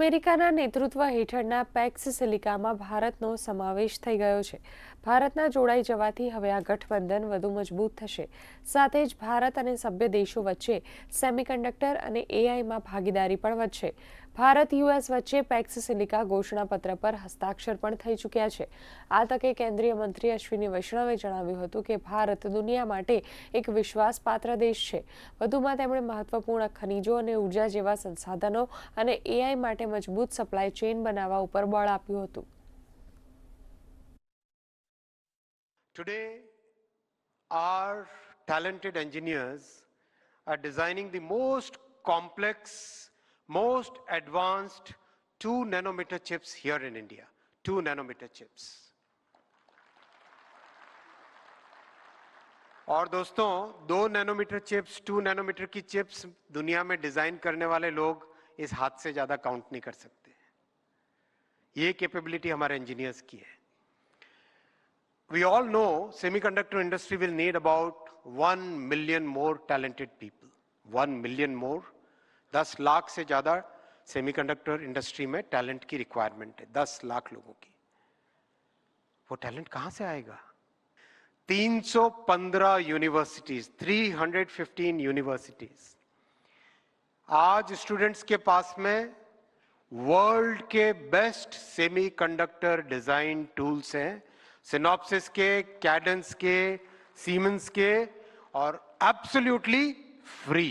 અમેરિકાના નેતૃત્વ હેઠળના પેક્સ સિલિકામાં ભારતનો સમાવેશ થઈ ગયો છે. ભારતના જોડાઈ જવાથી હવે આ ગઠબંધન વધુ મજબૂત થશે. સાથે જ ભારત અને સભ્ય દેશો વચ્ચે સેમિકન્ડક્ટર અને એઆઈમાં ભાગીદારી પણ વધશે. ભારત યુએસ વચ્ચે પેક્સ સિલિકા ઘોષણાપત્ર પર હસ્તાક્ષર પણ થઈ ચૂક્યા છે. આ તકે કેન્દ્રીય મંત્રી અશ્વિની વૈષ્ણવે જણાવ્યું હતું કે ભારત દુનિયા માટે એક વિશ્વાસપાત્ર દેશ છે. વધુમાં તેમણે મહત્વપૂર્ણ ખનીજો અને ઉર્જા જેવા સંસાધનો અને એઆઈ માટે મજબૂત સપ્લાય ચેઇન બનાવવા ઉપર બળ આપ્યું હતું. Today, our talented engineers are designing the most complex, most advanced 2 nanometer chips here in India. 2 nanometer chips. और दोस्तों 2 नैनोमीटर चिप्स 2 नैनोमीटर की चिप्स दुनिया में डिजाइन करने वाले लोग इस हाथ से ज्यादा काउंट नहीं कर सकते. ये कैपेबिलिटी हमारे इंजीनियर्स की है. We all know semiconductor industry will need about 1 million more talented people. 1 million more. 10 lakh से ज्यादा सेमीकंडक्टर इंडस्ट्री में टैलेंट की रिक्वायरमेंट है. 10 लाख लोगों की. वो टैलेंट कहां से आएगा? 315 यूनिवर्सिटीज, 315 यूनिवर्सिटीज. आज स्टूडेंट्स के पास में वर्ल्ड के बेस्ट सेमीकंडक्टर डिजाइन टूल्स हैं. सिनॉप्सिस के, कैडेंस के, सीमेंस के, और एब्सोल्युटली फ्री.